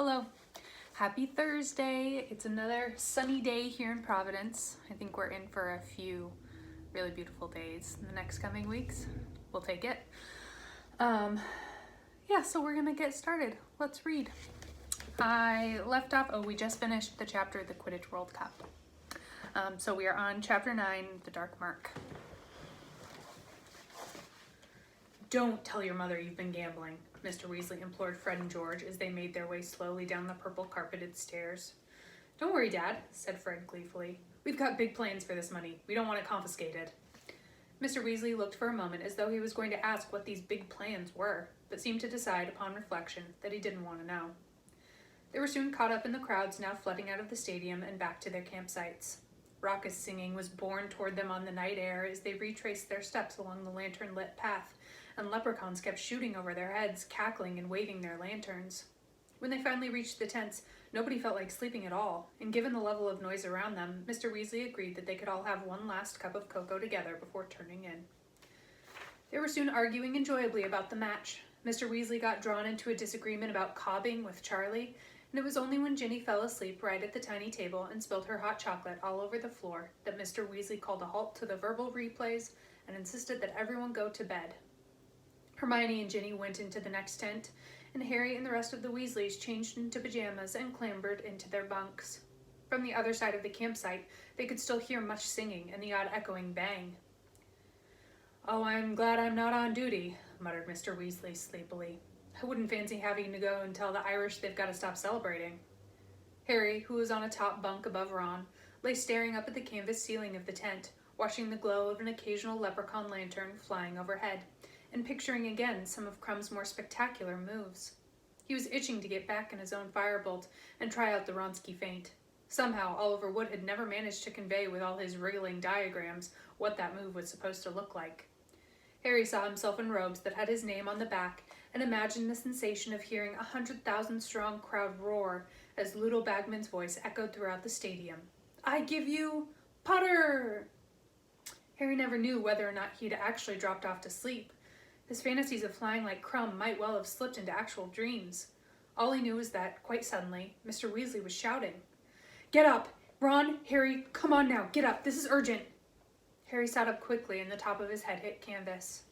Hello. Happy Thursday. It's another sunny day here in Providence. I think we're in for a few really beautiful days in the next coming weeks. We'll take it. So we're gonna get started. Let's read. I left off, we just finished the chapter of the Quidditch World Cup. So we are on chapter 9, The Dark Mark. Don't tell your mother you've been gambling, Mr. Weasley implored Fred and George as they made their way slowly down the purple carpeted stairs. Don't worry, Dad, said Fred gleefully. We've got big plans for this money. We don't want it confiscated. Mr. Weasley looked for a moment as though he was going to ask what these big plans were, but seemed to decide upon reflection that he didn't want to know. They were soon caught up in the crowds now flooding out of the stadium and back to their campsites. Raucous singing was borne toward them on the night air as they retraced their steps along the lantern-lit path, and leprechauns kept shooting over their heads, cackling and waving their lanterns. When they finally reached the tents, nobody felt like sleeping at all, and given the level of noise around them, Mr. Weasley agreed that they could all have one last cup of cocoa together before turning in. They were soon arguing enjoyably about the match. Mr. Weasley got drawn into a disagreement about cobbing with Charlie, and it was only when Ginny fell asleep right at the tiny table and spilled her hot chocolate all over the floor that Mr. Weasley called a halt to the verbal replays and insisted that everyone go to bed. Hermione and Ginny went into the next tent, and Harry and the rest of the Weasleys changed into pajamas and clambered into their bunks. From the other side of the campsite, they could still hear much singing and the odd echoing bang. Oh, I'm glad I'm not on duty, muttered Mr. Weasley sleepily. I wouldn't fancy having to go and tell the Irish they've got to stop celebrating. Harry, who was on a top bunk above Ron, lay staring up at the canvas ceiling of the tent, watching the glow of an occasional leprechaun lantern flying overhead, and picturing again some of Crumb's more spectacular moves. He was itching to get back in his own firebolt and try out the Wronski feint. Somehow, Oliver Wood had never managed to convey with all his wriggling diagrams what that move was supposed to look like. Harry saw himself in robes that had his name on the back and imagined the sensation of hearing 100,000-strong crowd roar as Ludo Bagman's voice echoed throughout the stadium. I give you Potter! Harry never knew whether or not he'd actually dropped off to sleep. His fantasies of flying like Crumb might well have slipped into actual dreams. All he knew was that, quite suddenly, Mr. Weasley was shouting. Get up! Ron, Harry, come on now, get up, this is urgent! Harry sat up quickly and the top of his head hit canvas.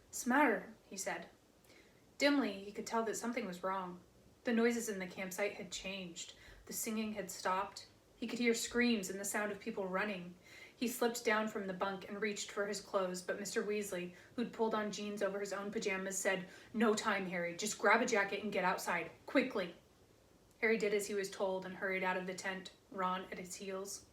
What's the matter? He said. Dimly, he could tell that something was wrong. The noises in the campsite had changed. The singing had stopped. He could hear screams and the sound of people running. He slipped down from the bunk and reached for his clothes, but Mr. Weasley, who'd pulled on jeans over his own pajamas, said, No time, Harry. Just grab a jacket and get outside. Quickly. Harry did as he was told and hurried out of the tent, Ron at his heels.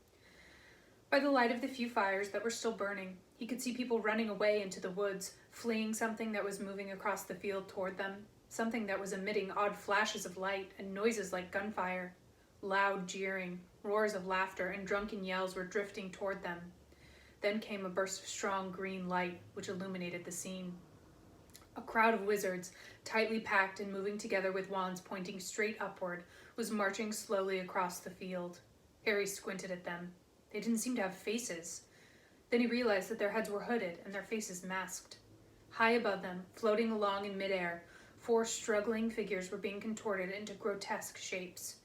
By the light of the few fires that were still burning, he could see people running away into the woods, fleeing something that was moving across the field toward them, something that was emitting odd flashes of light and noises like gunfire. Loud jeering, roars of laughter, and drunken yells were drifting toward them. Then came a burst of strong green light, which illuminated the scene. A crowd of wizards, tightly packed and moving together with wands pointing straight upward, was marching slowly across the field. Harry squinted at them. They didn't seem to have faces. Then he realized that their heads were hooded and their faces masked. High above them, floating along in midair, 4 struggling figures were being contorted into grotesque shapes.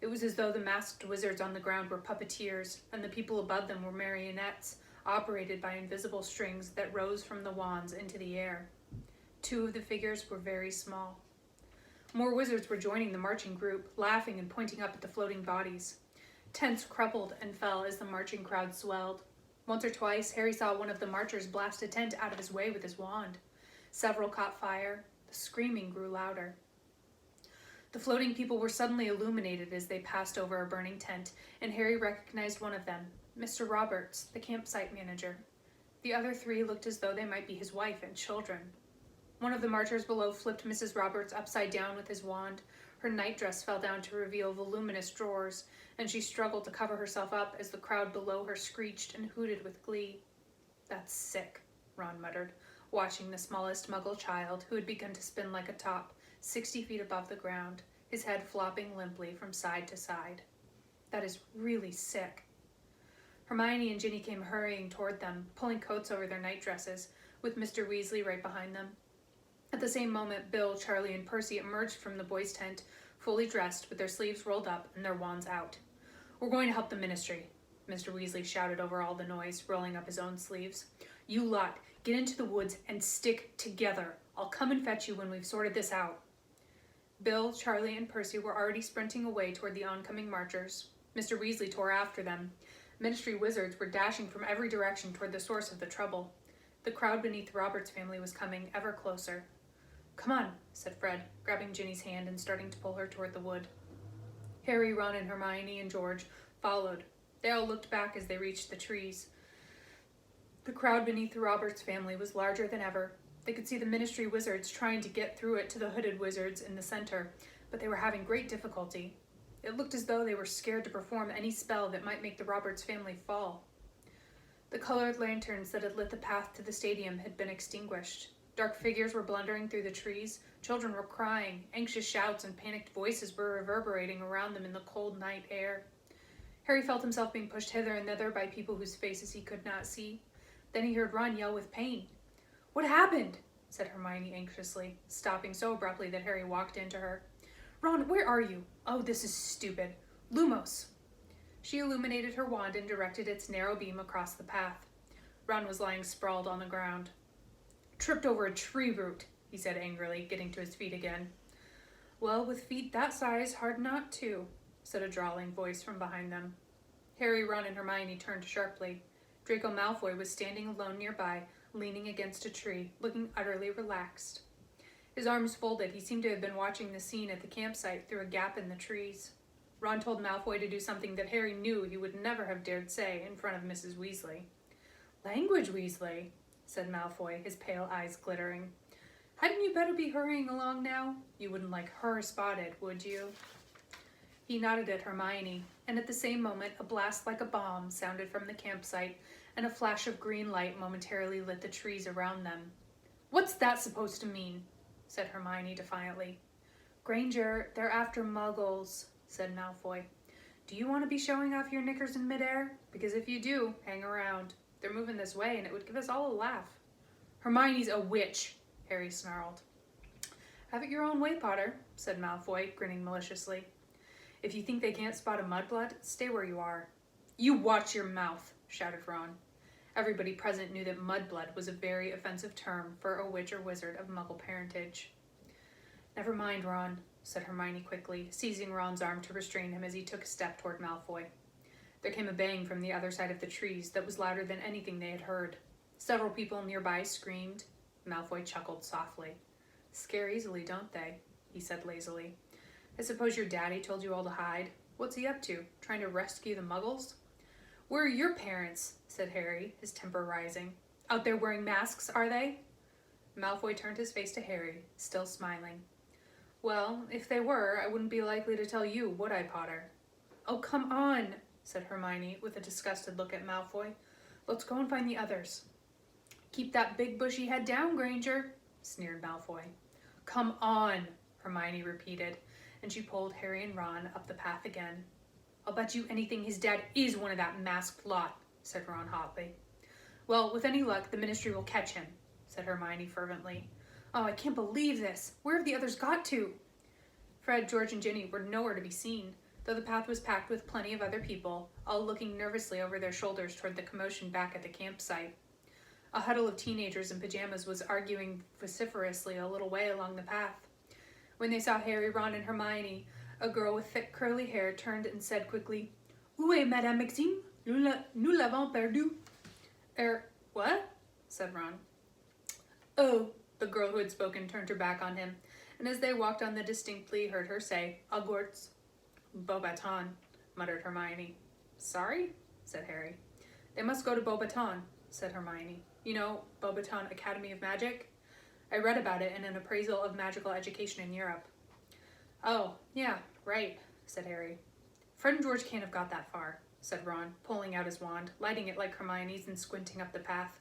It was as though the masked wizards on the ground were puppeteers, and the people above them were marionettes, operated by invisible strings that rose from the wands into the air. 2 of the figures were very small. More wizards were joining the marching group, laughing and pointing up at the floating bodies. Tents crumpled and fell as the marching crowd swelled. Once or twice, Harry saw one of the marchers blast a tent out of his way with his wand. Several caught fire. The screaming grew louder. The floating people were suddenly illuminated as they passed over a burning tent, and Harry recognized one of them, Mr. Roberts, the campsite manager. The other 3 looked as though they might be his wife and children. One of the marchers below flipped Mrs. Roberts upside down with his wand. Her nightdress fell down to reveal voluminous drawers, and she struggled to cover herself up as the crowd below her screeched and hooted with glee. That's sick, Ron muttered, watching the smallest Muggle child, who had begun to spin like a top, 60 feet above the ground, his head flopping limply from side to side. That is really sick. Hermione and Ginny came hurrying toward them, pulling coats over their nightdresses, with Mr. Weasley right behind them. At the same moment, Bill, Charlie, and Percy emerged from the boys' tent, fully dressed with their sleeves rolled up and their wands out. "We're going to help the ministry," Mr. Weasley shouted over all the noise, rolling up his own sleeves. "You lot, get into the woods and stick together. I'll come and fetch you when we've sorted this out." Bill, Charlie, and Percy were already sprinting away toward the oncoming marchers. Mr. Weasley tore after them. Ministry wizards were dashing from every direction toward the source of the trouble. The crowd beneath Robert's family was coming ever closer. "Come on," said Fred, grabbing Ginny's hand and starting to pull her toward the wood. Harry, Ron, and Hermione and George followed. They all looked back as they reached the trees. The crowd beneath Robert's family was larger than ever. They could see the Ministry wizards trying to get through it to the hooded wizards in the center, but they were having great difficulty. It looked as though they were scared to perform any spell that might make the Roberts family fall. The colored lanterns that had lit the path to the stadium had been extinguished. Dark figures were blundering through the trees. Children were crying. Anxious shouts and panicked voices were reverberating around them in the cold night air. Harry felt himself being pushed hither and thither by people whose faces he could not see. Then he heard Ron yell with pain. "What happened?" said Hermione anxiously, stopping so abruptly that Harry walked into her. "Ron, where are you? Oh, this is stupid. Lumos." She illuminated her wand and directed its narrow beam across the path. Ron was lying sprawled on the ground. "Tripped over a tree root," he said angrily, getting to his feet again. "Well, with feet that size, hard not to," said a drawling voice from behind them. Harry, Ron, and Hermione turned sharply. Draco Malfoy was standing alone nearby, leaning against a tree, looking utterly relaxed. His arms folded, he seemed to have been watching the scene at the campsite through a gap in the trees. Ron told Malfoy to do something that Harry knew he would never have dared say in front of Mrs. Weasley. "Language, Weasley," said Malfoy, his pale eyes glittering. "Hadn't you better be hurrying along now? You wouldn't like her spotted, would you?" He nodded at Hermione, and at the same moment a blast like a bomb sounded from the campsite, and a flash of green light momentarily lit the trees around them. "What's that supposed to mean?" said Hermione defiantly. "Granger, they're after muggles," said Malfoy. "Do you want to be showing off your knickers in midair? Because if you do, hang around. They're moving this way, and it would give us all a laugh." "Hermione's a witch," Harry snarled. "Have it your own way, Potter," said Malfoy, grinning maliciously. "If you think they can't spot a mudblood, stay where you are." "You watch your mouth," shouted Ron. Everybody present knew that mudblood was a very offensive term for a witch or wizard of Muggle parentage. "Never mind, Ron," said Hermione quickly, seizing Ron's arm to restrain him as he took a step toward Malfoy. There came a bang from the other side of the trees that was louder than anything they had heard. Several people nearby screamed. Malfoy chuckled softly. "Scare easily, don't they?" he said lazily. "I suppose your daddy told you all to hide. What's he up to? Trying to rescue the Muggles?" "Where are your parents?" said Harry, his temper rising. "Out there wearing masks, are they?" Malfoy turned his face to Harry, still smiling. "Well, if they were, I wouldn't be likely to tell you, would I, Potter?" "Oh, come on," said Hermione, with a disgusted look at Malfoy. "Let's go and find the others." "Keep that big bushy head down, Granger," sneered Malfoy. "Come on," Hermione repeated, and she pulled Harry and Ron up the path again. "I'll bet you anything his dad is one of that masked lot," said Ron hotly. "Well, with any luck, the Ministry will catch him," said Hermione fervently. "Oh, I can't believe this. Where have the others got to?" Fred, George, and Ginny were nowhere to be seen, though the path was packed with plenty of other people, all looking nervously over their shoulders toward the commotion back at the campsite. A huddle of teenagers in pajamas was arguing vociferously a little way along the path. When they saw Harry, Ron, and Hermione, a girl with thick curly hair turned and said quickly, "Où est Madame Maxime? Nous l'avons perdue." What?" said Ron. "Oh," the girl who had spoken turned her back on him, and as they walked on, they distinctly heard her say, "Hogwarts." "Beauxbatons," muttered Hermione. "Sorry?" said Harry. "They must go to Beauxbatons," said Hermione. "You know, Beauxbatons Academy of Magic? I read about it in an appraisal of magical education in Europe." "Oh, yeah, right," said Harry. "Fred and George can't have got that far," said Ron, pulling out his wand, lighting it like Hermione's and squinting up the path.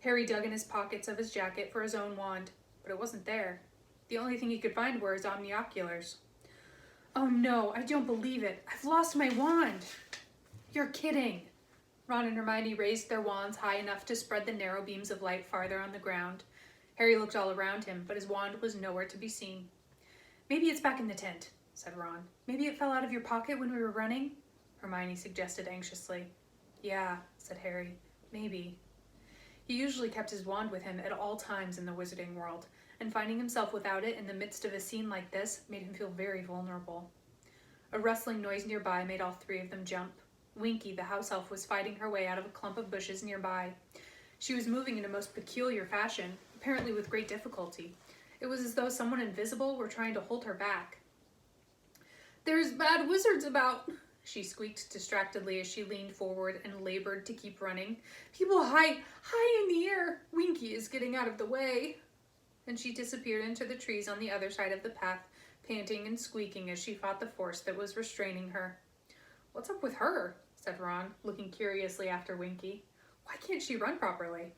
Harry dug in his pockets of his jacket for his own wand, but it wasn't there. The only thing he could find were his omnioculars. "Oh no, I don't believe it. I've lost my wand." "You're kidding." Ron and Hermione raised their wands high enough to spread the narrow beams of light farther on the ground. Harry looked all around him, but his wand was nowhere to be seen. "Maybe it's back in the tent," said Ron. Maybe it fell out of your pocket when we were running? Hermione suggested anxiously. Yeah, said Harry. Maybe. He usually kept his wand with him at all times in the wizarding world, and finding himself without it in the midst of a scene like this made him feel very vulnerable. A rustling noise nearby made all three of them jump. Winky, the house elf, was fighting her way out of a clump of bushes nearby. She was moving in a most peculiar fashion, apparently with great difficulty. It was as though someone invisible were trying to hold her back. There's bad wizards about, she squeaked distractedly as she leaned forward and labored to keep running. People high in the air. Winky is getting out of the way. And she disappeared into the trees on the other side of the path, panting and squeaking as she fought the force that was restraining her. What's up with her? Said Ron, looking curiously after Winky. Why can't she run properly?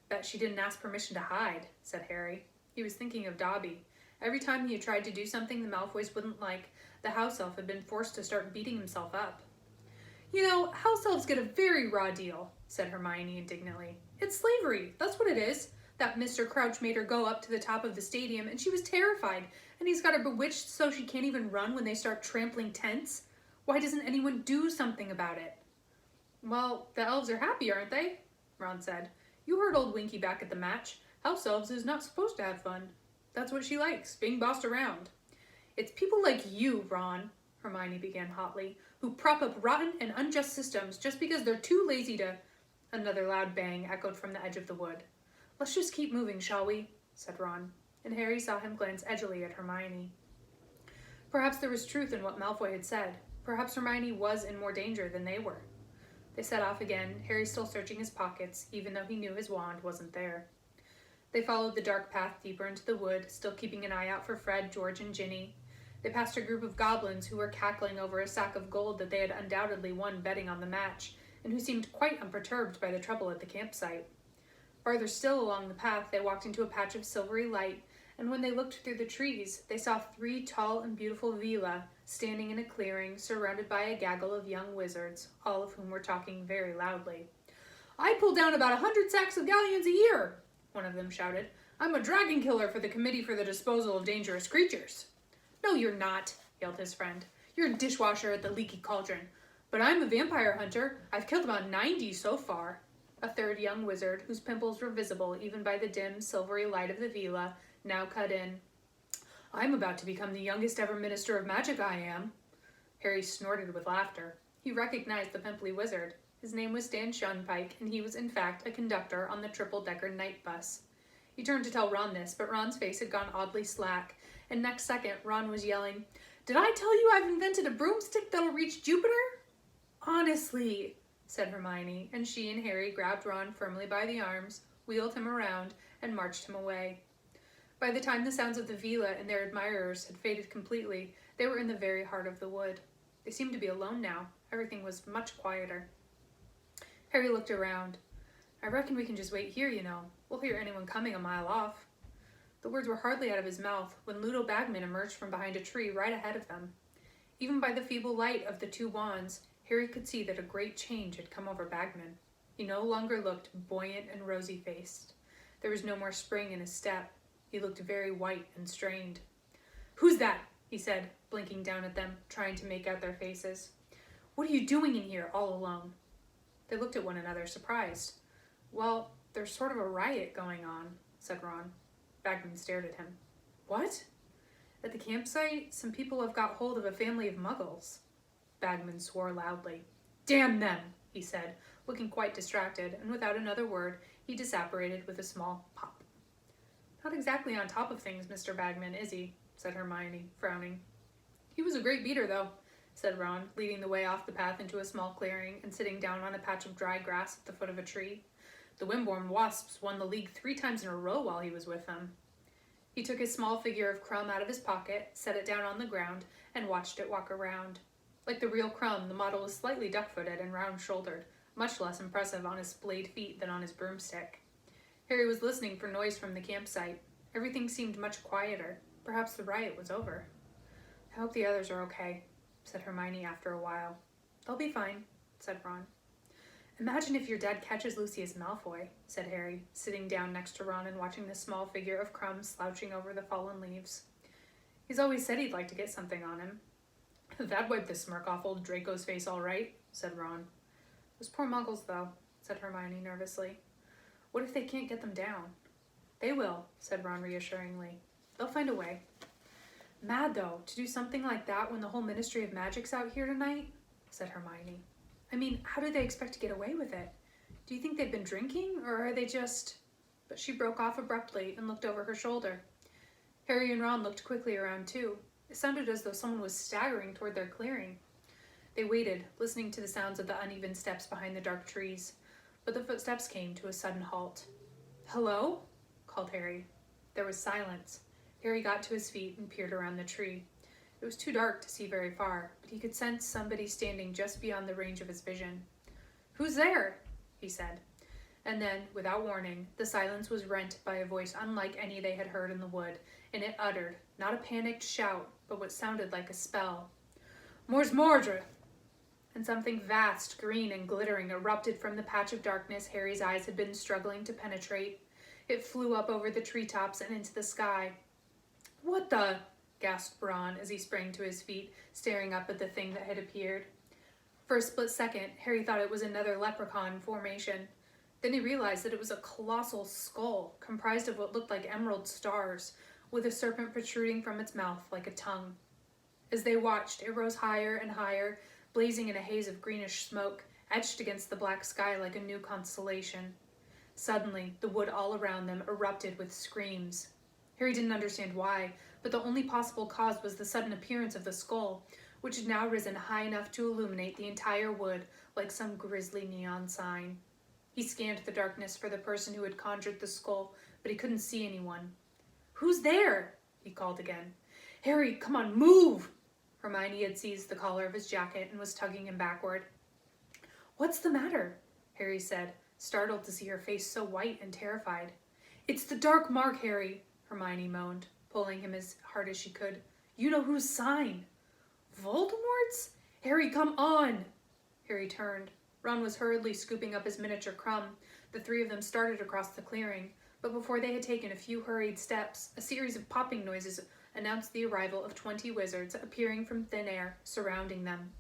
Bet she didn't ask permission to hide, said Harry. He was thinking of Dobby. Every time he had tried to do something the Malfoys wouldn't like, the house elf had been forced to start beating himself up. You know, house elves get a very raw deal, said Hermione indignantly. It's slavery, that's what it is. That Mr. Crouch made her go up to the top of the stadium, and she was terrified, and he's got her bewitched so she can't even run when they start trampling tents. Why doesn't anyone do something about it? Well, the elves are happy, aren't they? Ron said. You heard old Winky back at the match. House elves is not supposed to have fun. That's what she likes, being bossed around. It's people like you, Ron, Hermione began hotly, who prop up rotten and unjust systems just because they're too lazy to... Another loud bang echoed from the edge of the wood. Let's just keep moving, shall we? Said Ron, and Harry saw him glance edgily at Hermione. Perhaps there was truth in what Malfoy had said. Perhaps Hermione was in more danger than they were. They set off again, Harry still searching his pockets, even though he knew his wand wasn't there. They followed the dark path deeper into the wood, still keeping an eye out for Fred, George, and Ginny. They passed a group of goblins who were cackling over a sack of gold that they had undoubtedly won betting on the match, and who seemed quite unperturbed by the trouble at the campsite. Farther still along the path, they walked into a patch of silvery light, and when they looked through the trees, they saw 3 tall and beautiful vila standing in a clearing, surrounded by a gaggle of young wizards, all of whom were talking very loudly. I pull down about 100 sacks of galleons a year, one of them shouted. I'm a dragon killer for the Committee for the Disposal of Dangerous Creatures. No, you're not, yelled his friend. You're a dishwasher at the Leaky Cauldron. But I'm a vampire hunter. I've killed about 90 so far. A third young wizard, whose pimples were visible even by the dim, silvery light of the villa, now cut in. I'm about to become the youngest ever minister of magic, I am. Harry snorted with laughter. He recognized the pimply wizard. His name was Stan Shunpike, and he was in fact a conductor on the triple-decker night bus. He turned to tell Ron this, but Ron's face had gone oddly slack, and next second Ron was yelling, Did I tell you I've invented a broomstick that'll reach Jupiter? Honestly, said Hermione, and she and Harry grabbed Ron firmly by the arms, wheeled him around, and marched him away. By the time the sounds of the villa and their admirers had faded completely, they were in the very heart of the wood. They seemed to be alone now. Everything was much quieter. Harry looked around. I reckon we can just wait here, you know. We'll hear anyone coming a mile off. The words were hardly out of his mouth when Ludo Bagman emerged from behind a tree right ahead of them. Even by the feeble light of the 2 wands, Harry could see that a great change had come over Bagman. He no longer looked buoyant and rosy-faced. There was no more spring in his step. He looked very white and strained. Who's that? He said, blinking down at them, trying to make out their faces. What are you doing in here all alone? They looked at one another, surprised. Well, there's sort of a riot going on, said Ron. Bagman stared at him. What? At the campsite, some people have got hold of a family of muggles. Bagman swore loudly. Damn them, he said, looking quite distracted, and without another word, he disapparated with a small pop. Not exactly on top of things, Mr. Bagman, is he? Said Hermione, frowning. He was a great beater, though, said Ron, leading the way off the path into a small clearing and sitting down on a patch of dry grass at the foot of a tree. The Wimborne Wasps won the league 3 times in a row while he was with them. He took his small figure of Crumb out of his pocket, set it down on the ground, and watched it walk around. Like the real Crumb, the model was slightly duck-footed and round-shouldered, much less impressive on his splayed feet than on his broomstick. Harry was listening for noise from the campsite. Everything seemed much quieter. Perhaps the riot was over. I hope the others are okay, said Hermione after a while. They'll be fine, said Ron. Imagine if your dad catches Lucius Malfoy, said Harry, sitting down next to Ron and watching the small figure of Crumb slouching over the fallen leaves. He's always said he'd like to get something on him. That'd wipe the smirk off old Draco's face all right, said Ron. Those poor muggles, though, said Hermione nervously. What if they can't get them down? They will, said Ron reassuringly. They'll find a way. Mad, though, to do something like that when the whole Ministry of Magic's out here tonight, said Hermione. I mean, how do they expect to get away with it? Do you think they've been drinking, or are they just... But she broke off abruptly and looked over her shoulder. Harry and Ron looked quickly around, too. It sounded as though someone was staggering toward their clearing. They waited, listening to the sounds of the uneven steps behind the dark trees, but the footsteps came to a sudden halt. Hello? Called Harry. There was silence. Harry got to his feet and peered around the tree. It was too dark to see very far, but he could sense somebody standing just beyond the range of his vision. Who's there? He said. And then, without warning, the silence was rent by a voice unlike any they had heard in the wood, and it uttered, not a panicked shout, but what sounded like a spell. Mors Mordre! And something vast, green, and glittering erupted from the patch of darkness Harry's eyes had been struggling to penetrate. It flew up over the treetops and into the sky. What the? Gasped Ron as he sprang to his feet, staring up at the thing that had appeared. For a split second, Harry thought it was another leprechaun formation. Then he realized that it was a colossal skull, comprised of what looked like emerald stars, with a serpent protruding from its mouth like a tongue. As they watched, it rose higher and higher, blazing in a haze of greenish smoke, etched against the black sky like a new constellation. Suddenly, the wood all around them erupted with screams. Harry didn't understand why, but the only possible cause was the sudden appearance of the skull, which had now risen high enough to illuminate the entire wood like some grisly neon sign. He scanned the darkness for the person who had conjured the skull, but he couldn't see anyone. Who's there? He called again. Harry, come on, move! Hermione had seized the collar of his jacket and was tugging him backward. What's the matter? Harry said, startled to see her face so white and terrified. It's the dark mark, Harry, Hermione moaned, pulling him as hard as she could. You know whose sign? Voldemort's? Harry, come on! Harry turned. Ron was hurriedly scooping up his miniature crumb. The three of them started across the clearing, but before they had taken a few hurried steps, a series of popping noises announced the arrival of 20 wizards appearing from thin air, surrounding them.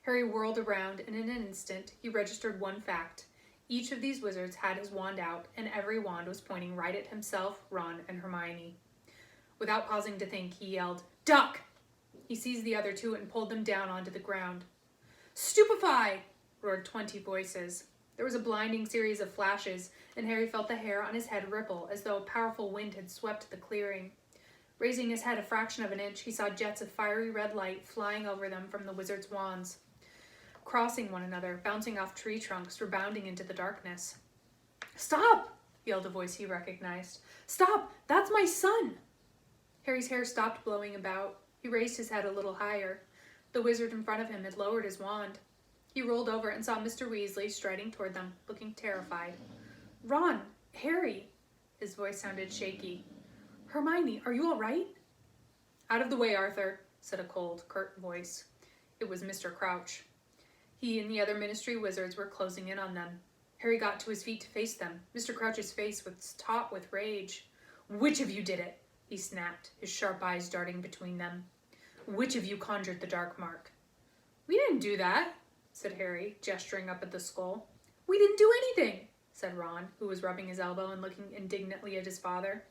Harry whirled around, and in an instant, he registered one fact. Each of these wizards had his wand out, and every wand was pointing right at himself, Ron, and Hermione. Without pausing to think, he yelled, Duck! He seized the other two and pulled them down onto the ground. Stupefy! Roared 20 voices. There was a blinding series of flashes, and Harry felt the hair on his head ripple as though a powerful wind had swept the clearing. Raising his head a fraction of an inch, he saw jets of fiery red light flying over them from the wizards' wands, crossing one another, bouncing off tree trunks, rebounding into the darkness. Stop! Yelled a voice he recognized. Stop! That's my son! Harry's hair stopped blowing about. He raised his head a little higher. The wizard in front of him had lowered his wand. He rolled over and saw Mr. Weasley striding toward them, looking terrified. Ron! Harry! His voice sounded shaky. Hermione, are you all right? Out of the way, Arthur, said a cold, curt voice. It was Mr. Crouch. He and the other Ministry wizards were closing in on them. Harry got to his feet to face them. Mr. Crouch's face was taut with rage. Which of you did it? He snapped, his sharp eyes darting between them. Which of you conjured the dark mark? We didn't do that, said Harry, gesturing up at the skull. We didn't do anything, said Ron, who was rubbing his elbow and looking indignantly at his father.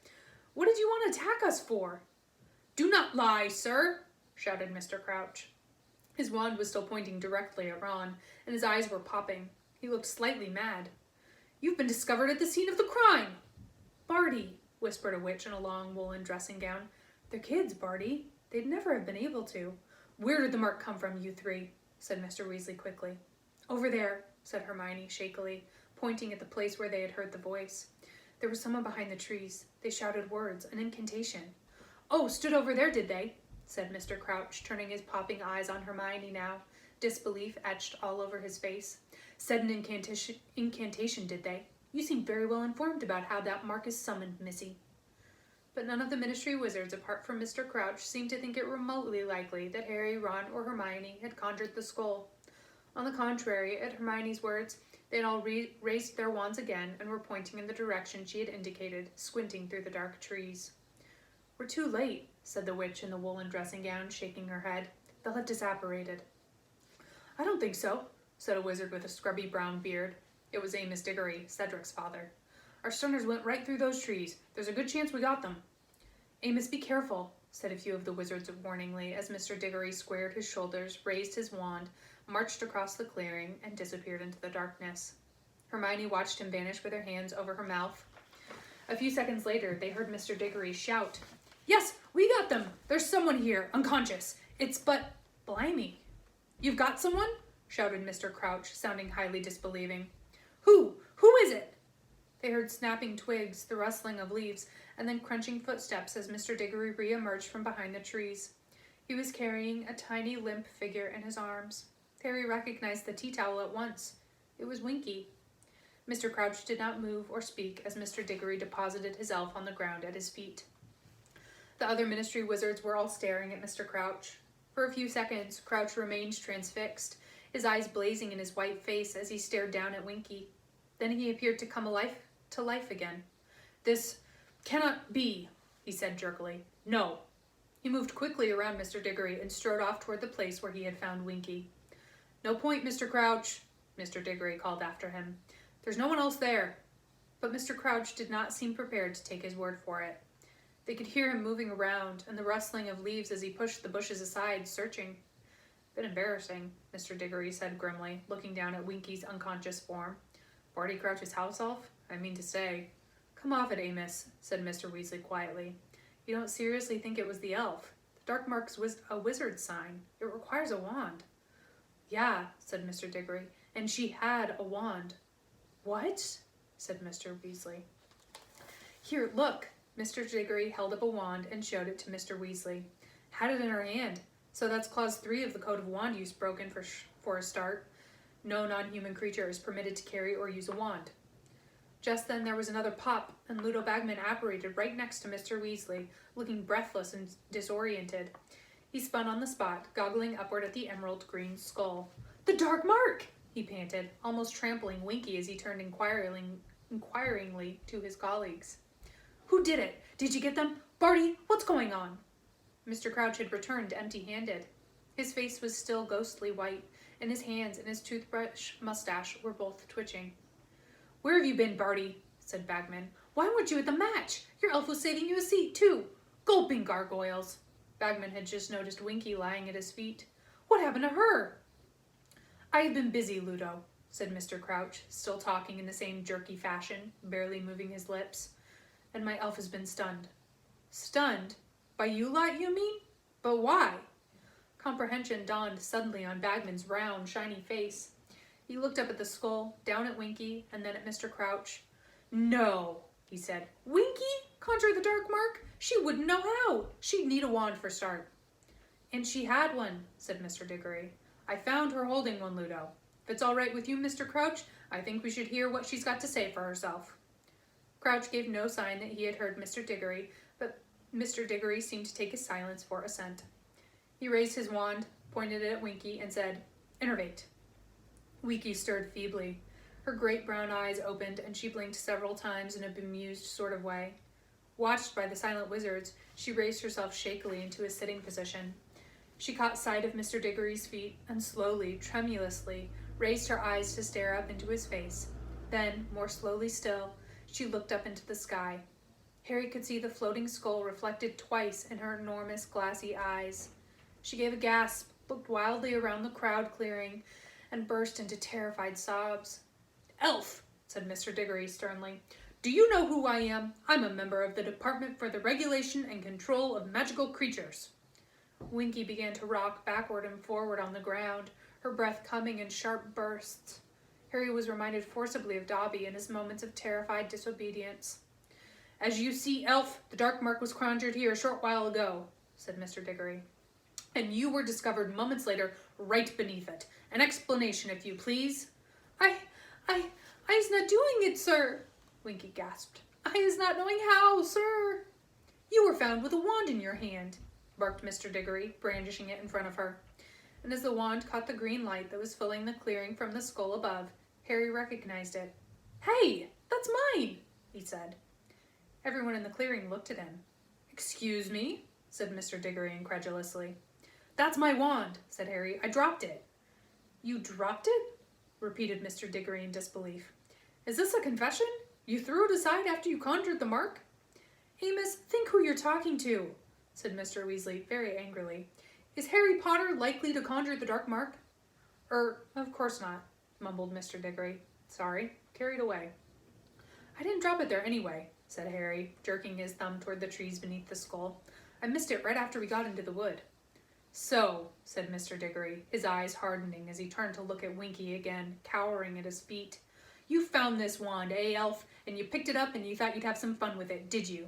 What did you want to attack us for? Do not lie, sir, shouted Mr. Crouch. His wand was still pointing directly at Ron, and his eyes were popping. He looked slightly mad. You've been discovered at the scene of the crime. Barty, whispered a witch in a long woolen dressing gown. They're kids, Barty. They'd never have been able to. Where did the mark come from, you three? Said Mr. Weasley quickly. Over there, said Hermione shakily, pointing at the place where they had heard the voice. There was someone behind the trees. They shouted words, an incantation. Oh, stood over there, did they? Said Mr. Crouch, turning his popping eyes on Hermione now, disbelief etched all over his face. Said an incantation, did they? You seem very well informed about how that mark is summoned, Missy. But none of the Ministry wizards, apart from Mr. Crouch, seemed to think it remotely likely that Harry, Ron, or Hermione had conjured the skull. On the contrary, at Hermione's words, they had all raised their wands again and were pointing in the direction she had indicated, squinting through the dark trees. We're too late, said the witch in the woolen dressing gown, shaking her head. They'll have disapparated. I don't think so, said a wizard with a scrubby brown beard. It was Amos Diggory, Cedric's father. Our stunners went right through those trees. There's a good chance we got them. Amos, be careful, said a few of the wizards warningly as Mr. Diggory squared his shoulders, raised his wand, marched across the clearing, and disappeared into the darkness. Hermione watched him vanish with her hands over her mouth. A few seconds later, they heard Mr. Diggory shout, Yes, we got them! There's someone here, unconscious. It's but... Blimey. You've got someone? Shouted Mr. Crouch, sounding highly disbelieving. Who? Who is it? They heard snapping twigs, the rustling of leaves, and then crunching footsteps as Mr. Diggory re-emerged from behind the trees. He was carrying a tiny limp figure in his arms. Harry recognized the tea towel at once. It was Winky. Mr. Crouch did not move or speak as Mr. Diggory deposited his elf on the ground at his feet. The other Ministry wizards were all staring at Mr. Crouch. For a few seconds, Crouch remained transfixed, his eyes blazing in his white face as he stared down at Winky. Then he appeared to come to life again. This cannot be, he said jerkily. No. He moved quickly around Mr. Diggory and strode off toward the place where he had found Winky. No point, Mr. Crouch, Mr. Diggory called after him. There's no one else there. But Mr. Crouch did not seem prepared to take his word for it. They could hear him moving around and the rustling of leaves as he pushed the bushes aside, searching. Bit embarrassing, Mr. Diggory said grimly, looking down at Winky's unconscious form. Barty Crouch's house elf? I mean to say. Come off it, Amos, said Mr. Weasley quietly. You don't seriously think it was the elf? The dark mark's a wizard's sign. It requires a wand. Yeah, said Mr. Diggory, and she had a wand. What? Said Mr. Weasley. Here, look. Mr. Diggory held up a wand and showed it to Mr. Weasley. Had it in her hand. So that's Clause 3 of the Code of Wand Use broken for a start. No non-human creature is permitted to carry or use a wand. Just then there was another pop, and Ludo Bagman apparated right next to Mr. Weasley, looking breathless and disoriented. He spun on the spot, goggling upward at the emerald green skull. The dark mark! He panted, almost trampling Winky as he turned inquiringly to his colleagues. Who did it? Did you get them? Barty, what's going on? Mr. Crouch had returned empty-handed. His face was still ghostly white, and his hands and his toothbrush mustache were both twitching. Where have you been, Barty? Said Bagman. Why weren't you at the match? Your elf was saving you a seat, too. Gulping gargoyles. Bagman had just noticed Winky lying at his feet. What happened to her? I have been busy, Ludo, said Mr. Crouch, still talking in the same jerky fashion, barely moving his lips. And my elf has been stunned. Stunned? By you lot, you mean? But why? Comprehension dawned suddenly on Bagman's round, shiny face. He looked up at the skull, down at Winky, and then at Mr. Crouch. No, he said. Winky? Conjure the dark mark? She wouldn't know how. She'd need a wand for start. And she had one, said Mr. Diggory. I found her holding one, Ludo. If it's all right with you, Mr. Crouch, I think we should hear what she's got to say for herself. Crouch gave no sign that he had heard Mr. Diggory, but Mr. Diggory seemed to take his silence for assent. He raised his wand, pointed it at Winky, and said, Innervate. Winky stirred feebly. Her great brown eyes opened, and she blinked several times in a bemused sort of way. Watched by the silent wizards, she raised herself shakily into a sitting position. She caught sight of Mr. Diggory's feet, and slowly, tremulously, raised her eyes to stare up into his face. Then, more slowly still, she looked up into the sky. Harry could see the floating skull reflected twice in her enormous glassy eyes. She gave a gasp, looked wildly around the crowd clearing, and burst into terrified sobs. Elf, said Mr. Diggory sternly, do you know who I am? I'm a member of the Department for the Regulation and Control of Magical Creatures. Winky began to rock backward and forward on the ground, her breath coming in sharp bursts. Harry was reminded forcibly of Dobby in his moments of terrified disobedience. As you see, Elf, the dark mark was conjured here a short while ago, said Mr. Diggory. And you were discovered moments later right beneath it. An explanation, if you please. I's not doing it, sir, Winky gasped. I is not knowing how, sir. You were found with a wand in your hand, barked Mr. Diggory, brandishing it in front of her. And as the wand caught the green light that was filling the clearing from the skull above, Harry recognized it. Hey, that's mine, he said. Everyone in the clearing looked at him. Excuse me, said Mr. Diggory incredulously. That's my wand, said Harry. I dropped it. You dropped it? Repeated Mr. Diggory in disbelief. Is this a confession? You threw it aside after you conjured the mark? Amos, think who you're talking to, said Mr. Weasley very angrily. Is Harry Potter likely to conjure the dark mark? Of course not, mumbled Mr. Diggory. Sorry, carried away. I didn't drop it there anyway, said Harry, jerking his thumb toward the trees beneath the skull. I missed it right after we got into the wood. So, said Mr. Diggory, his eyes hardening as he turned to look at Winky again, cowering at his feet. You found this wand, eh, Elf? And you picked it up and you thought you'd have some fun with it, did you?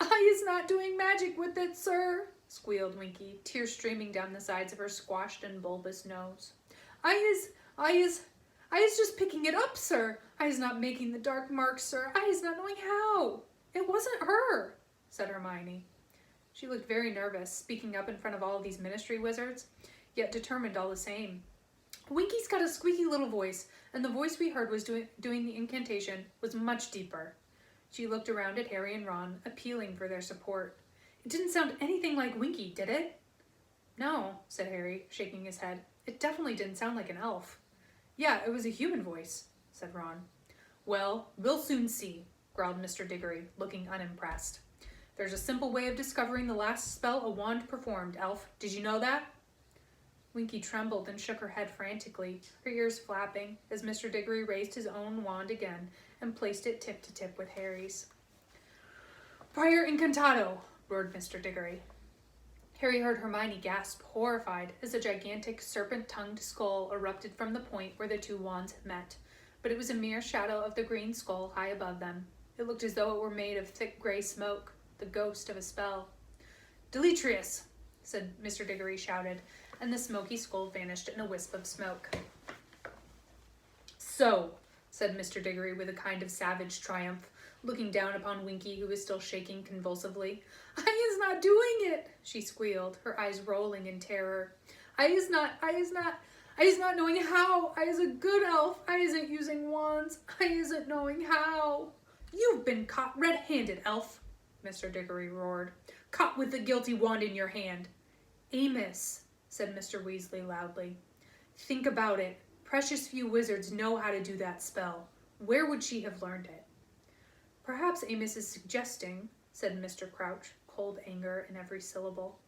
I is not doing magic with it, sir, squealed Winky, tears streaming down the sides of her squashed and bulbous nose. I is just picking it up, sir. I is not making the dark mark, sir. I is not knowing how. It wasn't her, said Hermione. She looked very nervous, speaking up in front of all of these ministry wizards, yet determined all the same. Winky's got a squeaky little voice, and the voice we heard was doing the incantation was much deeper. She looked around at Harry and Ron, appealing for their support. It didn't sound anything like Winky, did it? No, said Harry, shaking his head. It definitely didn't sound like an elf. Yeah, it was a human voice, said Ron. Well, we'll soon see, growled Mr. Diggory, looking unimpressed. There's a simple way of discovering the last spell a wand performed, Elf. Did you know that? Winky trembled and shook her head frantically, her ears flapping, as Mr. Diggory raised his own wand again and placed it tip to tip with Harry's. Prior incantado, roared Mr. Diggory. Harry heard Hermione gasp, horrified, as a gigantic serpent-tongued skull erupted from the point where the two wands had met, but it was a mere shadow of the green skull high above them. It looked as though it were made of thick gray smoke, the ghost of a spell. Deletrius, said Mr. Diggory shouted, and the smoky skull vanished in a wisp of smoke. So, said Mr. Diggory with a kind of savage triumph, looking down upon Winky, who was still shaking convulsively. I is not doing it, she squealed, her eyes rolling in terror. I is not knowing how. I is a good elf. I isn't using wands. I isn't knowing how. You've been caught red-handed, elf, Mr. Diggory roared. Caught with the guilty wand in your hand. Amos, said Mr. Weasley loudly. Think about it. Precious few wizards know how to do that spell. Where would she have learned it? Perhaps Amos is suggesting, said Mr. Crouch, cold anger in every syllable,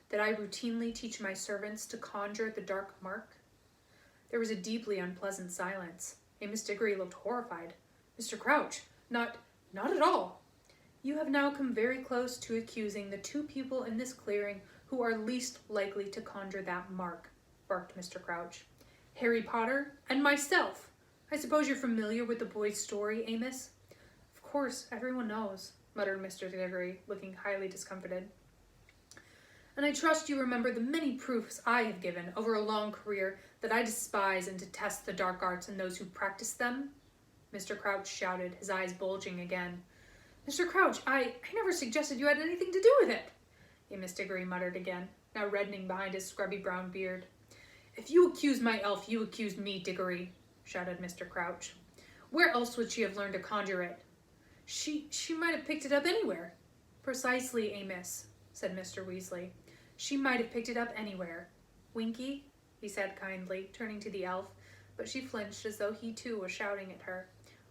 that I routinely teach my servants to conjure the dark mark. There was a deeply unpleasant silence. Amos Diggory looked horrified. Mr. Crouch, not at all. You have now come very close to accusing the two people in this clearing who are least likely to conjure that mark, barked Mr. Crouch. Harry Potter and myself. I suppose you're familiar with the boy's story, Amos? Of course, everyone knows, muttered Mr. Diggory, looking highly discomfited. And I trust you remember the many proofs I have given over a long career that I despise and detest the dark arts and those who practice them? Mr. Crouch shouted, his eyes bulging again. Mr. Crouch, I never suggested you had anything to do with it, Amos Diggory muttered again, now reddening behind his scrubby brown beard. If you accuse my elf, you accuse me, Diggory, shouted Mr. Crouch. Where else would she have learned to conjure it? She might have picked it up anywhere. Precisely, Amos, said Mr. Weasley. She might have picked it up anywhere. Winky, he said kindly, turning to the elf, but she flinched as though he too was shouting at her.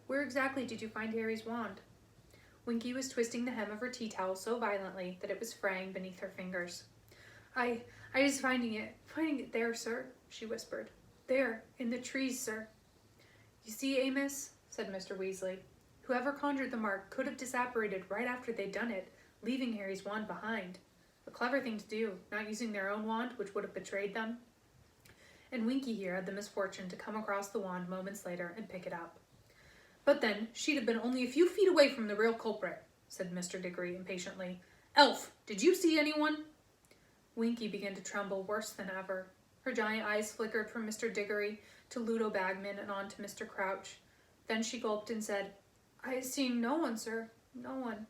Where exactly did you find Harry's wand? Winky was twisting the hem of her tea towel so violently that it was fraying beneath her fingers. I was finding it there, sir, she whispered. There, in the trees, sir. You see, Amos, said Mr. Weasley, whoever conjured the mark could have disapparated right after they'd done it, leaving Harry's wand behind. A clever thing to do, not using their own wand, which would have betrayed them. And Winky here had the misfortune to come across the wand moments later and pick it up. But then, she'd have been only a few feet away from the real culprit, said Mr. Diggory impatiently. Elf, did you see anyone? Winky began to tremble worse than ever. Her giant eyes flickered from Mr. Diggory to Ludo Bagman and on to Mr. Crouch. Then she gulped and said, I have seen no one, sir. No one.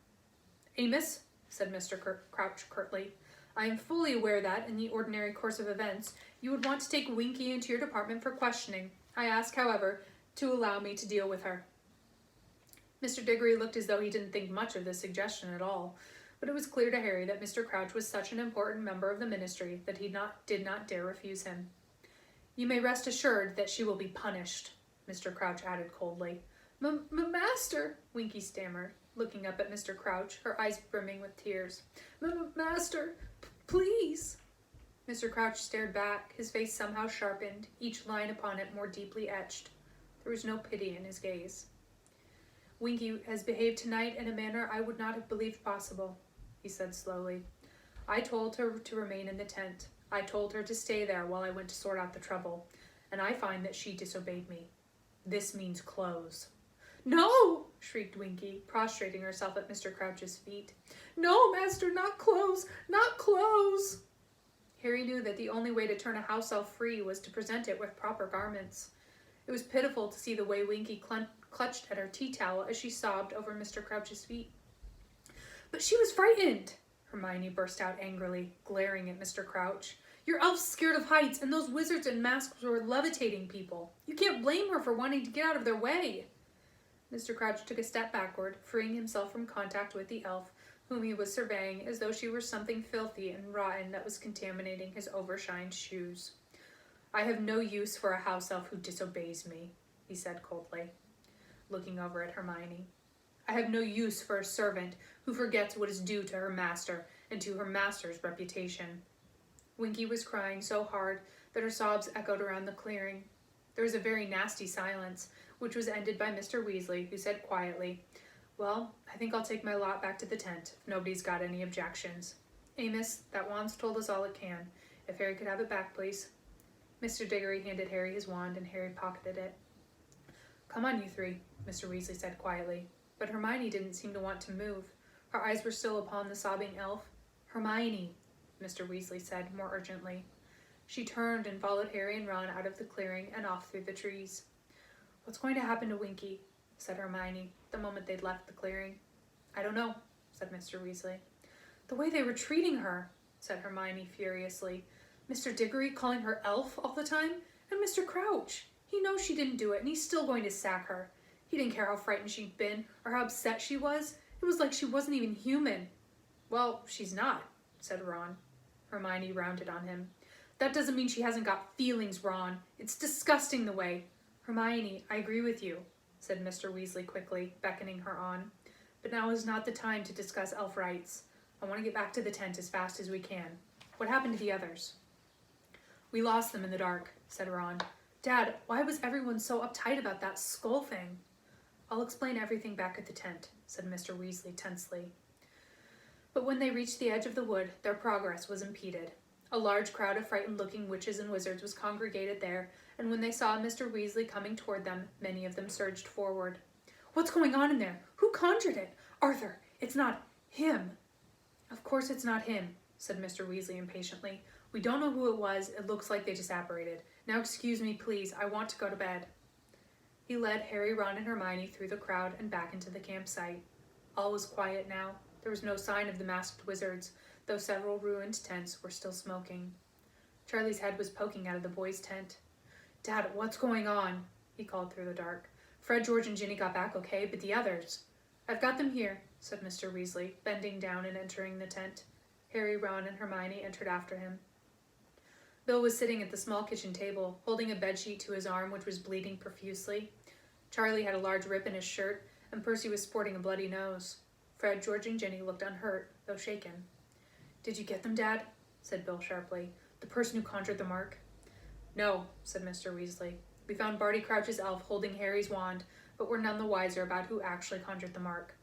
Amos, said Mr. Crouch curtly, I am fully aware that, in the ordinary course of events, you would want to take Winky into your department for questioning. I ask, however, to allow me to deal with her. Mr. Diggory looked as though he didn't think much of this suggestion at all, but it was clear to Harry that Mr. Crouch was such an important member of the ministry that he did not dare refuse him. "You may rest assured that she will be punished," Mr. Crouch added coldly. Master," Winky stammered, looking up at Mr. Crouch, her eyes brimming with tears. Master, please." Mr. Crouch stared back, his face somehow sharpened, each line upon it more deeply etched. There was no pity in his gaze. "Winky has behaved tonight in a manner I would not have believed possible," he said slowly. "I told her to remain in the tent. I told her to stay there while I went to sort out the trouble, and I find that she disobeyed me. This means clothes." "No!" shrieked Winky, prostrating herself at Mr. Crouch's feet. "No, master, not clothes! Not clothes!" Harry knew that the only way to turn a house elf free was to present it with proper garments. It was pitiful to see the way Winky clutched at her tea towel as she sobbed over Mr. Crouch's feet. "But she was frightened!" Hermione burst out angrily, glaring at Mr. Crouch. "Your elf's scared of heights, and those wizards in masks were levitating people. You can't blame her for wanting to get out of their way." Mr. Crouch took a step backward, freeing himself from contact with the elf, whom he was surveying as though she were something filthy and rotten that was contaminating his overshined shoes. "I have no use for a house elf who disobeys me," he said coldly, looking over at Hermione. "I have no use for a servant who forgets what is due to her master and to her master's reputation." Winky was crying so hard that her sobs echoed around the clearing. There was a very nasty silence, which was ended by Mr. Weasley, who said quietly, "Well, I think I'll take my lot back to the tent, if nobody's got any objections. Amos, that wand's told us all it can. If Harry could have it back, please." Mr. Diggory handed Harry his wand, and Harry pocketed it. "Come on, you three," Mr. Weasley said quietly. But Hermione didn't seem to want to move. Her eyes were still upon the sobbing elf. "Hermione," Mr. Weasley said more urgently. She turned and followed Harry and Ron out of the clearing and off through the trees. "What's going to happen to Winky?" said Hermione, the moment they'd left the clearing. "I don't know," said Mr. Weasley. "The way they were treating her," said Hermione furiously. "Mr. Diggory calling her elf all the time, and Mr. Crouch. He knows she didn't do it, and he's still going to sack her. He didn't care how frightened she'd been or how upset she was. It was like she wasn't even human." "Well, she's not," said Ron. Hermione rounded on him. "That doesn't mean she hasn't got feelings, Ron. It's disgusting the way—" "Hermione, I agree with you," said Mr. Weasley quickly, beckoning her on. "But now is not the time to discuss elf rights. I want to get back to the tent as fast as we can. What happened to the others?" "We lost them in the dark," said Ron. "Dad, why was everyone so uptight about that skull thing?" "I'll explain everything back at the tent," said Mr. Weasley tensely. But when they reached the edge of the wood, their progress was impeded. A large crowd of frightened-looking witches and wizards was congregated there, and when they saw Mr. Weasley coming toward them, many of them surged forward. "What's going on in there? Who conjured it? Arthur, it's not him." "Of course it's not him," said Mr. Weasley impatiently. "We don't know who it was. It looks like they just apparated. Now excuse me, please. I want to go to bed." He led Harry, Ron, and Hermione through the crowd and back into the campsite. All was quiet now. There was no sign of the masked wizards, though several ruined tents were still smoking. Charlie's head was poking out of the boys' tent. "Dad, what's going on?" he called through the dark. "Fred, George, and Ginny got back okay, but the others—" "I've got them here," said Mr. Weasley, bending down and entering the tent. Harry, Ron, and Hermione entered after him. Bill was sitting at the small kitchen table, holding a bedsheet to his arm, which was bleeding profusely. Charlie had a large rip in his shirt, and Percy was sporting a bloody nose. Fred, George, and Ginny looked unhurt, though shaken. "Did you get them, Dad?" said Bill sharply. "The person who conjured the mark?" "No," said Mr. Weasley. "We found Barty Crouch's elf holding Harry's wand, but we're none the wiser about who actually conjured the mark."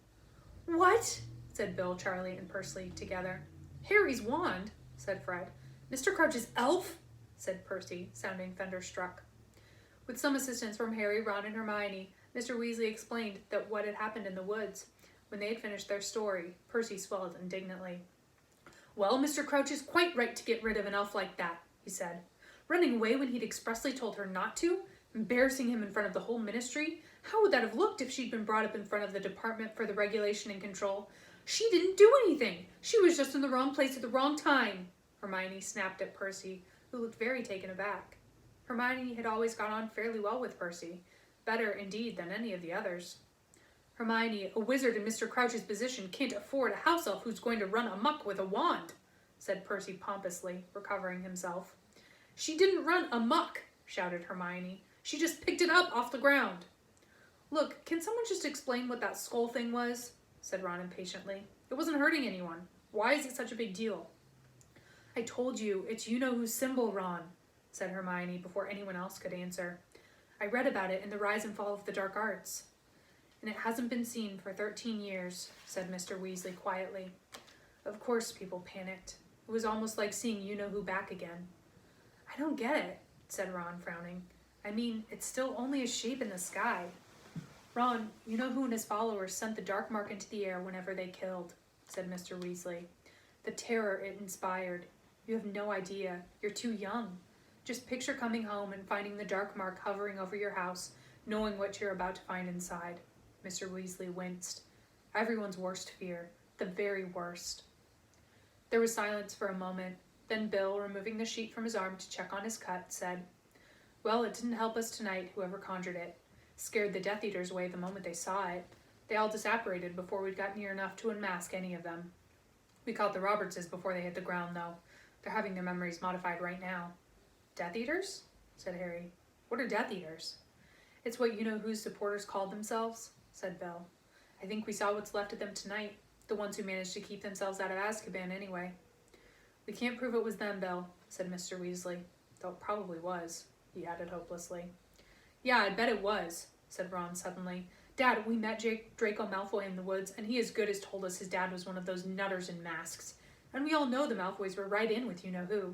"What?" said Bill, Charlie, and Percy together. "Harry's wand?" said Fred. "Mr. Crouch's elf?" said Percy, sounding thunderstruck. With some assistance from Harry, Ron, and Hermione, Mr. Weasley explained that what had happened in the woods. When they had finished their story, Percy swelled indignantly. "Well, Mr. Crouch is quite right to get rid of an elf like that," he said. "Running away when he'd expressly told her not to, embarrassing him in front of the whole ministry. How would that have looked if she'd been brought up in front of the Department for the Regulation and Control? She didn't do anything. She was just in the wrong place at the wrong time." Hermione snapped at Percy, who looked very taken aback. Hermione had always got on fairly well with Percy, better, indeed, than any of the others. Hermione, a wizard in Mr. Crouch's position can't afford a house elf who's going to run amok with a wand, said Percy pompously, recovering himself. She didn't run amok, shouted Hermione. She just picked it up off the ground. Look, can someone just explain what that skull thing was? Said Ron impatiently. It wasn't hurting anyone. Why is it such a big deal? I told you, it's you-know-whose symbol, Ron, said Hermione before anyone else could answer. I read about it in The Rise and Fall of the Dark Arts. And it hasn't been seen for 13 years, said Mr. Weasley quietly. Of course people panicked. It was almost like seeing you-know-who back again. I don't get it, said Ron, frowning. I mean, it's still only a shape in the sky. Ron, you-know-who and his followers sent the dark mark into the air whenever they killed, said Mr. Weasley. The terror it inspired. You have no idea. You're too young. Just picture coming home and finding the dark mark hovering over your house, knowing what you're about to find inside. Mr. Weasley winced. Everyone's worst fear. The very worst. There was silence for a moment. Then Bill, removing the sheet from his arm to check on his cut, said, Well, it didn't help us tonight, whoever conjured it. Scared the Death Eaters away the moment they saw it. They all disapparated before we'd got near enough to unmask any of them. We caught the Robertses before they hit the ground, though. They're having their memories modified right now. Death Eaters? Said Harry. What are Death Eaters? It's what you-know-whose supporters called themselves, said Bill. I think we saw what's left of them tonight. The ones who managed to keep themselves out of Azkaban anyway. We can't prove it was them, Bill, said Mr. Weasley. Though it probably was, he added hopelessly. Yeah, I bet it was, said Ron suddenly. Dad, we met Draco Malfoy in the woods, and he as good as told us his dad was one of those nutters in masks. And we all know the Malfoys were right in with you-know-who.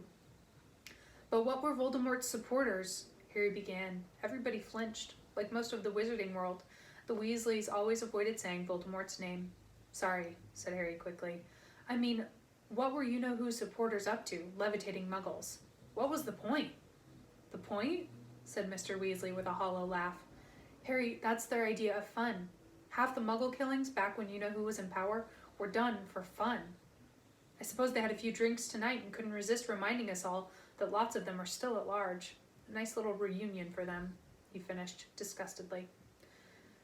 But what were Voldemort's supporters? Harry began. Everybody flinched. Like most of the wizarding world, the Weasleys always avoided saying Voldemort's name. Sorry, said Harry quickly. I mean, what were you-know-who's supporters up to, levitating muggles? What was the point? The point? Said Mr. Weasley with a hollow laugh. Harry, that's their idea of fun. Half the muggle killings back when you-know-who was in power were done for fun. I suppose they had a few drinks tonight and couldn't resist reminding us all that lots of them are still at large. A nice little reunion for them, he finished disgustedly.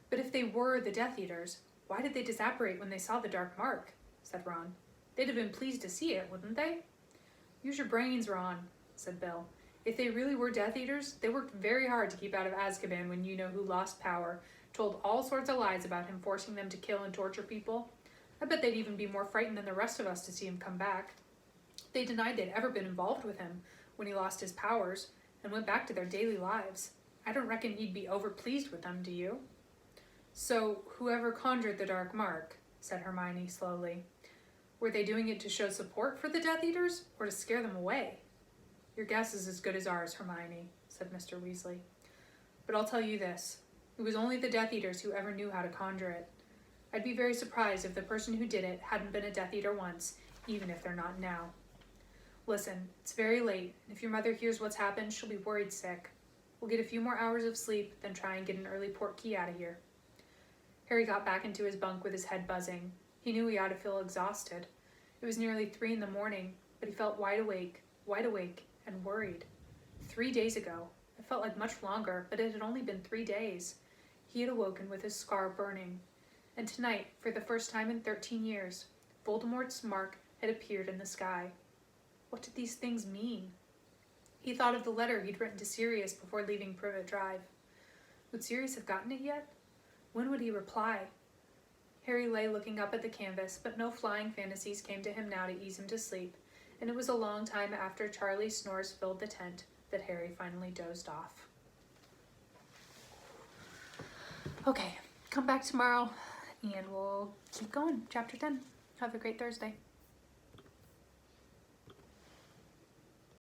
But if they were the Death Eaters, why did they disapparate when they saw the dark mark? Said Ron. They'd have been pleased to see it, wouldn't they? Use your brains, Ron, said Bill. If they really were Death Eaters, they worked very hard to keep out of Azkaban when you-know-who lost power, told all sorts of lies about him forcing them to kill and torture people. I bet they'd even be more frightened than the rest of us to see him come back. They denied they'd ever been involved with him when he lost his powers and went back to their daily lives. I don't reckon he'd be overpleased with them, do you? So, whoever conjured the dark mark, said Hermione slowly, were they doing it to show support for the Death Eaters or to scare them away? Your guess is as good as ours, Hermione, said Mr. Weasley. But I'll tell you this. It was only the Death Eaters who ever knew how to conjure it. I'd be very surprised if the person who did it hadn't been a Death Eater once, even if they're not now. Listen, it's very late, and if your mother hears what's happened, she'll be worried sick. We'll get a few more hours of sleep, then try and get an early port key out of here. Harry got back into his bunk with his head buzzing. He knew he ought to feel exhausted. It was nearly 3 in the morning, but he felt wide awake, and worried. 3 days ago. It felt like much longer, but it had only been 3 days. He had awoken with his scar burning. And tonight, for the first time in 13 years, Voldemort's mark had appeared in the sky. What did these things mean? He thought of the letter he'd written to Sirius before leaving Privet Drive. Would Sirius have gotten it yet? When would he reply? Harry lay looking up at the canvas, but no flying fantasies came to him now to ease him to sleep, and it was a long time after Charlie's snores filled the tent that Harry finally dozed off. Okay, come back tomorrow, and we'll keep going. Chapter 10. Have a great Thursday.